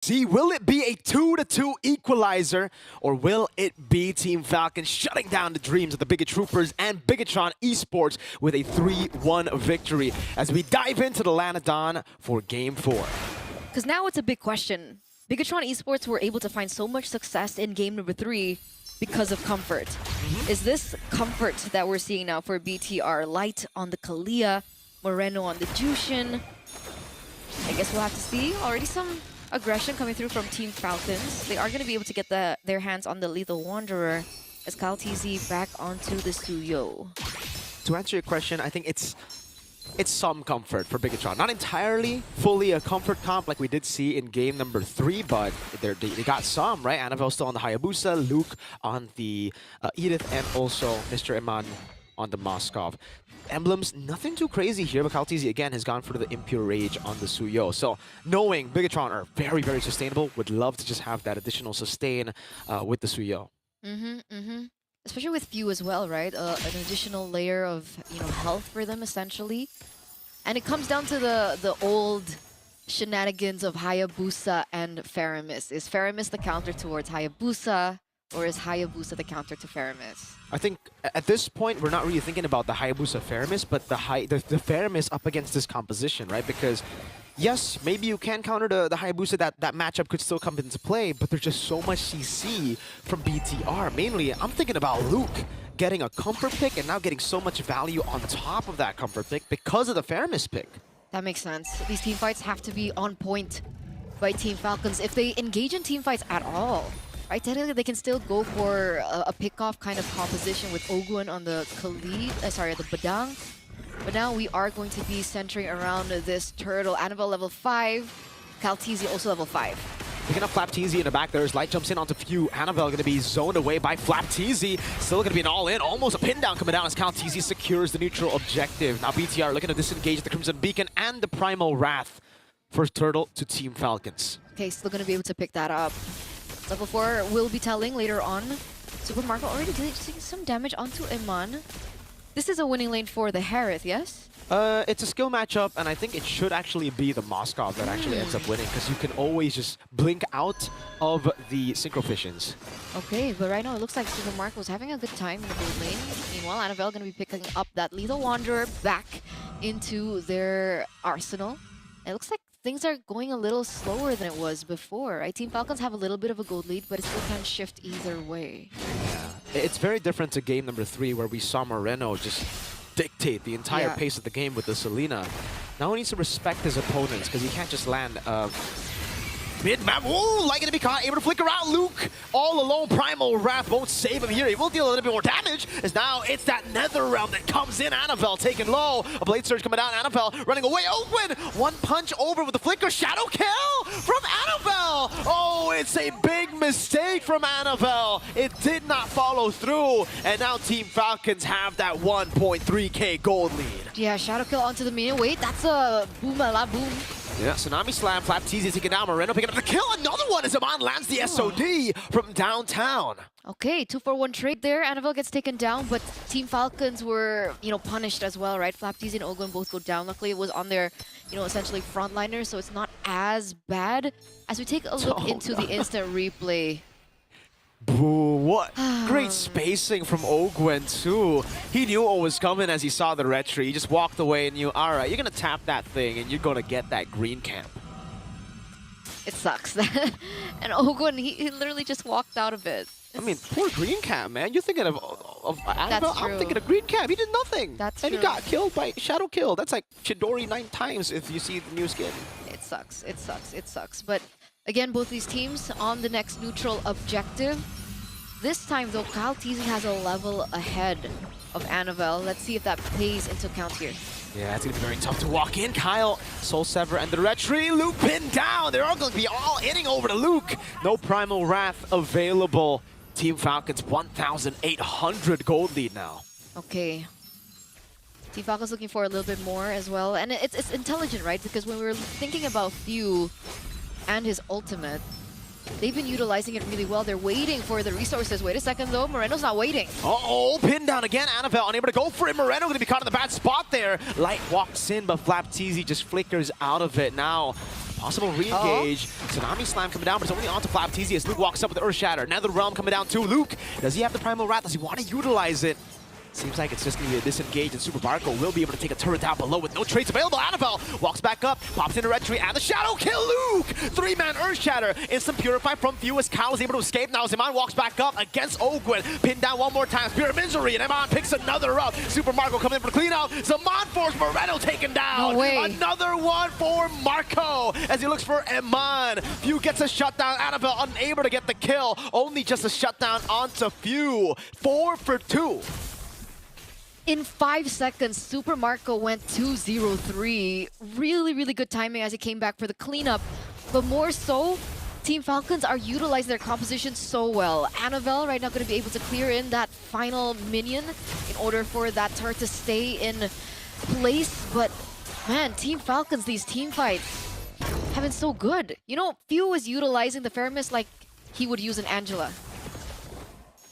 See, will it be a 2-2 equalizer, or will it be Team Falcons shutting down the dreams of the Biget Troopers and Bigetron Esports with a 3-1 victory as we dive into the Lanadon for Game 4? Because now it's a big question. Bigetron Esports were able to find so much success in game number 3 because of comfort. Is this comfort that we're seeing now for BTR? Light on the Kalia, Moreno on the Jushin. I guess we'll have to see. Already some aggression coming through from Team Falcons. They are going to be able to get their hands on the Lethal Wanderer as Kyle TZ back onto the Suyo. To answer your question, I think it's some comfort for Bigetron. Not entirely, fully a comfort comp like we did see in game number 3, but they got some, right? Annabelle still on the Hayabusa, Luke on the Edith, and also Mr. Iman on the Moskov. Emblems, nothing too crazy here, but Kaltizi again has gone for the Impure Rage on the Suyo. So knowing Bigetron are very, very sustainable, would love to just have that additional sustain with the Suyo. Especially with few as well, right? An additional layer of health for them essentially. And it comes down to the old shenanigans of Hayabusa and Faramis. Is Faramis the counter towards Hayabusa, or is Hayabusa the counter to Faramis? I think at this point we're not really thinking about the Hayabusa Faramis, but the Faramis up against this composition, right? Because yes, maybe you can counter the Hayabusa, that matchup could still come into play, but there's just so much CC from BTR. Mainly, I'm thinking about Luke getting a comfort pick and now getting so much value on top of that comfort pick because of the Faramis pick. That makes sense. These team fights have to be on point by Team Falcons if they engage in team fights at all. Right, technically they can still go for a pick-off kind of composition with Ogun on the Khalid, the Badang. But now we are going to be centering around this turtle. Annabelle level 5, Kaltizi also level 5. Picking up Flapteezy in the back there as Light jumps in onto Few. Annabelle going to be zoned away by Flapteezy. Still going to be an all-in, almost a pin down coming down as Kaltizi secures the neutral objective. Now BTR looking to disengage the Crimson Beacon and the Primal Wrath. First turtle to Team Falcons. Okay, still going to be able to pick that up. Level 4 will be telling later on. Super Marco already did some damage onto Iman. This is a winning lane for the Harith, yes? It's a skill matchup, and I think it should actually be the Moskov that actually ends up winning, because you can always just blink out of the Synchrophissions. Okay, but right now it looks like Super Marco is having a good time in the gold lane. Meanwhile, Annabelle going to be picking up that Lethal Wanderer back into their arsenal. It looks like things are going a little slower than it was before, right? Team Falcons have a little bit of a gold lead, but it still can shift either way. Yeah. It's very different to game number 3, where we saw Moreno just dictate the entire pace of the game with the Selena. Now he needs to respect his opponents, because he can't just land mid-map. Ooh, Light gonna be caught, able to flicker out Luke. All alone, Primal Wrath won't save him here. He will deal a little bit more damage, as now it's that Nether Realm that comes in. Annabelle taken low. A Blade Surge coming down. Annabelle running away. Open! One punch over with the flicker. Shadow kill from Annabelle! Oh, it's a big mistake from Annabelle. It did not follow through, and now Team Falcons have that 1.3k gold lead. Yeah, Shadow kill onto the minion. Wait, that's a boom-a-la-boom. Yeah, Tsunami Slam, Flapteezy taking down, Moreno picking up the kill. Another one as Iman lands the SOD from downtown. Okay, 2-for-1 trade there. Annabelle gets taken down, but Team Falcons were, punished as well, right? Flapteezy and Ogun both go down. Luckily, it was on their, essentially frontliners, so it's not as bad. As we take a look into the instant replay. Boo, what great spacing from Ogwen too. He knew what was coming as he saw the retry. He just walked away and knew, all right, you're going to tap that thing and you're going to get that green camp. It sucks. And Ogwen, he literally just walked out of it. I mean, poor green camp, man. You're thinking of Annabelle. I'm thinking of green camp. He did nothing. That's and true. He got killed by Shadow Kill. That's like Chidori 9 times if you see the new skin. It sucks. It sucks. It sucks. But again, both these teams on the next neutral objective. This time, though, Kyle Teasing has a level ahead of Annabelle. Let's see if that plays into account here. Yeah, it's going to be very tough to walk in. Kyle, Soul Sever, and the retry. Luke pinned down. They're all going to be all hitting over to Luke. No Primal Wrath available. Team Falcons 1,800 gold lead now. Okay. Team Falcons looking for a little bit more as well. And it's intelligent, right? Because when we were thinking about Few and his ultimate, they've been utilizing it really well. They're waiting for the resources. Wait a second, though. Moreno's not waiting. Uh-oh, pinned down again. Annabelle unable to go for it. Moreno going to be caught in the bad spot there. Light walks in, but Flapteezy just flickers out of it. Now, Possible re-engage. Tsunami Slam coming down, but it's only onto Falcons as Luke walks up with the Earth Shatter. Nether Realm coming down too. Luke, does he have the Primal Wrath? Does he want to utilize it? Seems like it's just going to be a disengage, and Super Marco will be able to take a turret down below with no trades available. Annabelle walks back up, pops into Red Tree, and the Shadow kill Luke! 3-man Earth Shatter. Instant Purify from Few as Kyle is able to escape. Now Zaman walks back up against Ogwen. Pinned down one more time. Spirit of Misery, and Zaman picks another up. Super Marco coming in for the clean out. Zaman force Moreno taken down. No way. Another one for Marco as he looks for Eman. Few gets a shutdown. Annabelle unable to get the kill. Only just a shutdown onto Few. 4 for 2. In 5 seconds, Super Marco went 2-0-3. Really, really good timing as he came back for the cleanup. But more so, Team Falcons are utilizing their composition so well. Annabelle right now going to be able to clear in that final minion in order for that turret to stay in place. But man, Team Falcons, these team fights have been so good. You know, Few was utilizing the Feramis like he would use an Angela.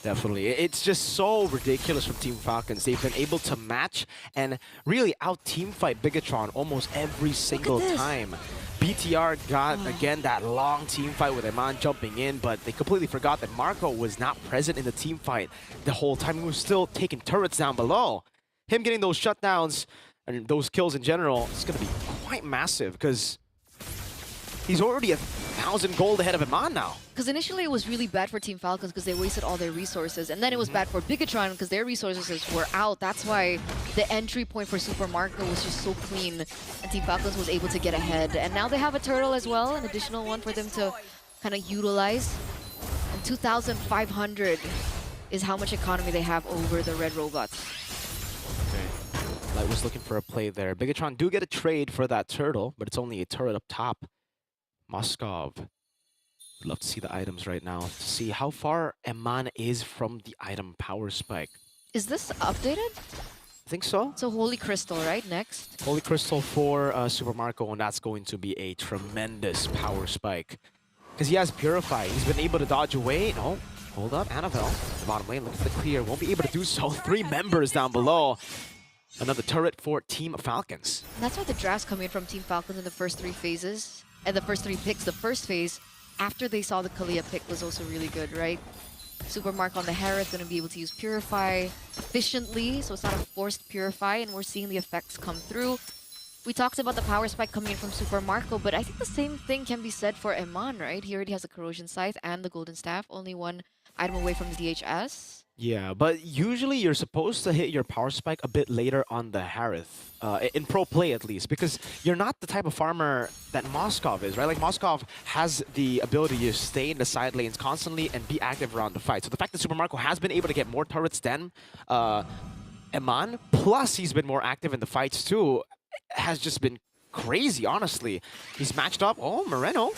Definitely. It's just so ridiculous from Team Falcons. They've been able to match and really out-teamfight Bigetron almost every single time. BTR got, again, that long team fight with Eman jumping in, but they completely forgot that Marco was not present in the team fight the whole time. He was still taking turrets down below. Him getting those shutdowns and those kills in general is going to be quite massive because he's already 1,000 gold ahead of Eman now. Because initially it was really bad for Team Falcons because they wasted all their resources. And then it was bad for Bigetron because their resources were out. That's why the entry point for Super Marco was just so clean. And Team Falcons was able to get ahead. And now they have a turtle as well, an additional one for them to kind of utilize. And 2,500 is how much economy they have over the red robots. Okay. Light was looking for a play there. Bigetron do get a trade for that turtle, but it's only a turret up top. Moskov. I'd love to see the items right now to see how far Eman is from the item Power Spike. Is this updated? I think so. So Holy Crystal, right? Next. Holy Crystal for Super Marco, and that's going to be a tremendous Power Spike. Because he has Purify. He's been able to dodge away. No, hold up. Annabelle, the bottom lane, looks to clear. Won't be able to do so. 3 members down below. Another turret for Team Falcons. And that's why the drafts come in from Team Falcons in the first 3 phases. And the first 3 picks, the first phase, after they saw the Kalia pick was also really good, right? Super Marco on the Harith going to be able to use Purify efficiently, so it's not a forced Purify, and we're seeing the effects come through. We talked about the Power Spike coming in from Super Marco, but I think the same thing can be said for Eman, right? He already has a Corrosion Scythe and the Golden Staff, only 1 item away from the DHS. Yeah, but usually you're supposed to hit your Power Spike a bit later on the Harith, in pro play at least, because you're not the type of farmer that Moskov is, right? Like, Moskov has the ability to stay in the side lanes constantly and be active around the fight. So the fact that Super Marco has been able to get more turrets than Eman, plus he's been more active in the fights too, has just been crazy, honestly. He's matched up. Oh, Moreno.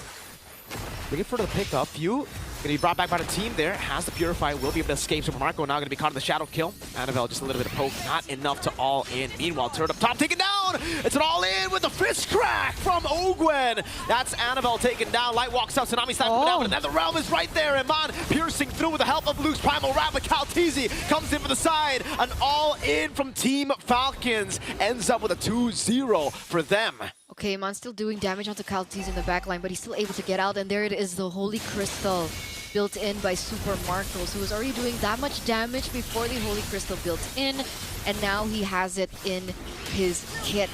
Looking for the pickup. Few gonna be brought back by the team there. Has the Purify. Will be able to escape. Super Marco now gonna be caught in the shadow kill. Annabelle just a little bit of poke. Not enough to all in. Meanwhile, turret up top taken down. It's an all in with the fist crack from Ogwen. That's Annabelle taken down. Light walks out. Tsunami Slam coming down. But another realm is right there. Eman piercing through with the help of Luke's Primal Wrath. But Caltizi comes in for the side. An all in from Team Falcons. Ends up with a 2-0 for them. Okay, Eman's still doing damage onto Caltiz in the backline, but he's still able to get out, and there it is, the Holy Crystal built in by Super Marco. So he was already doing that much damage before the Holy Crystal built in, and now he has it in his kit.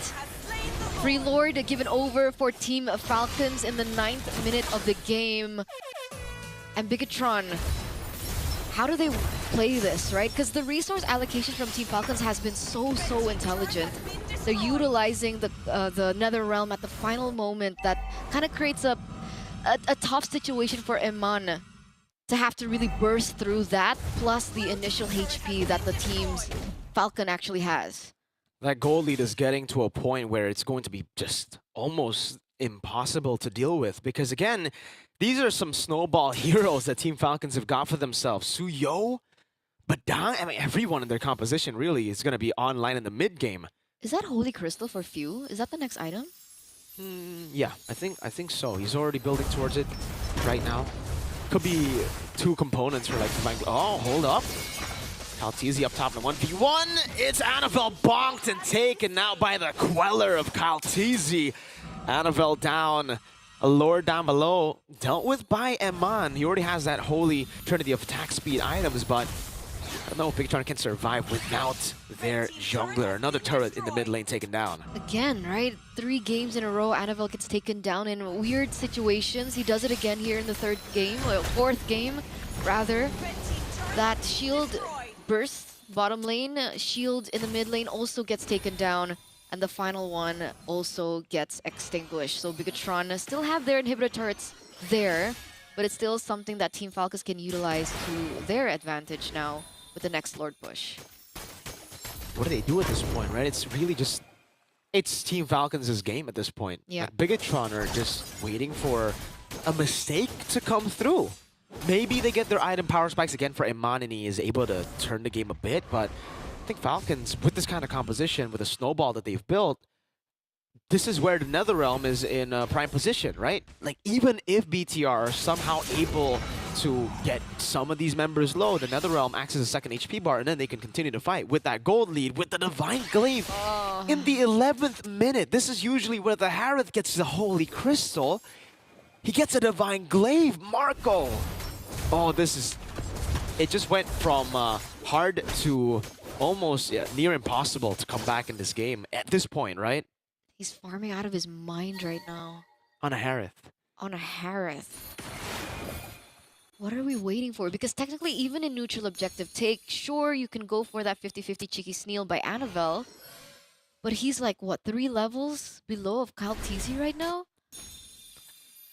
Free Lord given over for Team Falcons in the 9th minute of the game. And Bigetron, how do they play this, right? Because the resource allocation from Team Falcons has been so intelligent. They're utilizing the Nether Realm at the final moment. That kind of creates a tough situation for Eman to have to really burst through that, plus the initial HP that the team's Falcon actually has. That goal lead is getting to a point where it's going to be just almost impossible to deal with, because again, these are some snowball heroes that Team Falcons have got for themselves. Suyo, Badang, I mean, everyone in their composition really is going to be online in the mid game. Is that Holy Crystal for Few? Is that the next item? Yeah, I think so. He's already building towards it right now. Could be 2 components for like Divine. Oh, hold up. Caltizi up top in the 1v1. It's Annabelle bonked and taken now by the Queller of Caltizi. Annabelle down. A lord down below, dealt with by Eman. He already has that holy trinity of attack speed items, but I don't know if Bigetron can survive without their jungler. Another turret in the mid lane taken down. Again, right? 3 games in a row, Annabelle gets taken down in weird situations. He does it again here in the 3rd game, or 4th game, rather. That shield burst bottom lane, shield in the mid lane also gets taken down, and the final one also gets extinguished. So Bigetron still have their inhibitor turrets there, but it's still something that Team Falcons can utilize to their advantage now with the next Lord push. What do they do at this point, right? It's really just, it's Team Falcons' game at this point. Yeah. Like, Bigetron are just waiting for a mistake to come through. Maybe they get their item power spikes again for Eman and he is able to turn the game a bit, but I think Falcons, with this kind of composition, with a snowball that they've built, this is where the Netherrealm is in a prime position, right? Like, even if BTR are somehow able to get some of these members low, the Netherrealm acts as a second HP bar, and then they can continue to fight with that gold lead, with the Divine Glaive. In the 11th minute, this is usually where the Harith gets the Holy Crystal. He gets a Divine Glaive, Marco. Oh, this is... It just went from hard to almost near impossible to come back in this game at this point, right? He's farming out of his mind right now. On a Harith. On a Harith. What are we waiting for? Because technically, even in neutral objective take, sure, you can go for that 50-50 cheeky Sneal by Annabelle. But he's like, what, 3 levels below of Kyle TZ right now?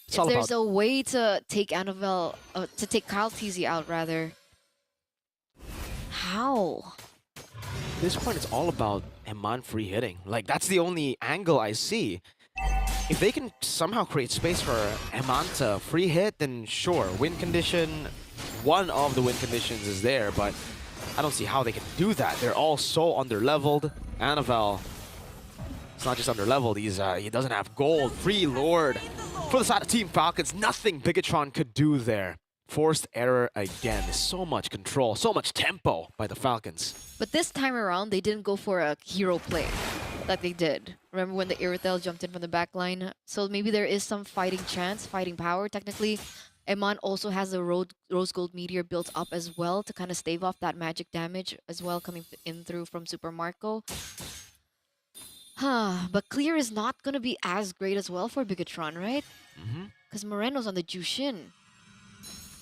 It's If there's a way to take Annabelle, to take Kyle TZ out, rather. How? At this point, it's all about Eman free hitting. Like, that's the only angle I see. If they can somehow create space for Eman to free hit, then sure, win condition, one of the win conditions is there, but I don't see how they can do that. They're all so under-leveled. Annabelle, it's not just under-leveled, he doesn't have gold. Free Lord. For the side of Team Falcons, nothing Bigetron could do there. Forced error again. So much control, so much tempo by the Falcons. But this time around, they didn't go for a hero play like they did. Remember when the Irithel jumped in from the back line? So maybe there is some fighting chance, fighting power. Technically, Eman also has a Rose Gold Meteor built up as well to kind of stave off that magic damage as well coming in through from Super Marco. But clear is not going to be as great as well for Bigetron, right? Because Moreno's on the Jushin.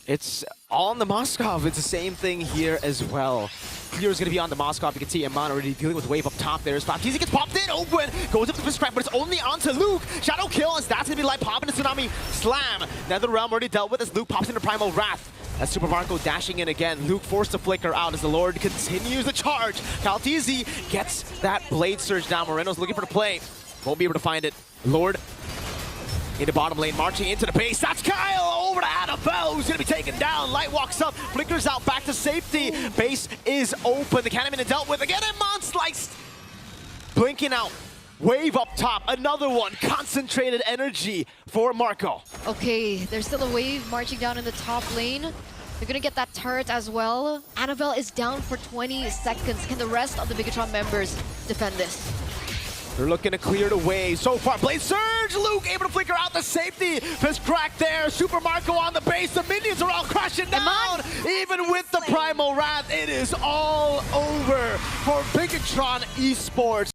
It's on the Moskov. It's the same thing here as well. Clear is going to be on the Moskov. You can see Eman already dealing with wave up top there. Baptiste gets popped in, open, goes up to the scrap, but it's only onto Luke. Shadow kill, as that's going to be like popping a Tsunami Slam. Netherrealm already dealt with as Luke pops into Primal Wrath. As Super Marco dashing in again, Luke forced to flicker out as the Lord continues the charge. Kaltizi gets that Blade Surge down. Moreno's looking for the play. Won't be able to find it. Lord into bottom lane, marching into the base. That's Kyle over to Annabelle, who's going to be taken down. Light walks up, flickers out back to safety. Base is open. The Cannon is dealt with again, and Mon sliced. Blinking out. Wave up top, another one. Concentrated energy for Marco. Okay, there's still a wave marching down in the top lane. They're gonna get that turret as well. Annabelle is down for 20 seconds. Can the rest of the Bigetron members defend this? They're looking to clear the way. So far, Blade Surge! Luke able to flicker out the safety. Fist crack there. Super Marco on the base. The minions are all crashing down. Even with the Primal Wrath, it is all over for Bigetron Esports.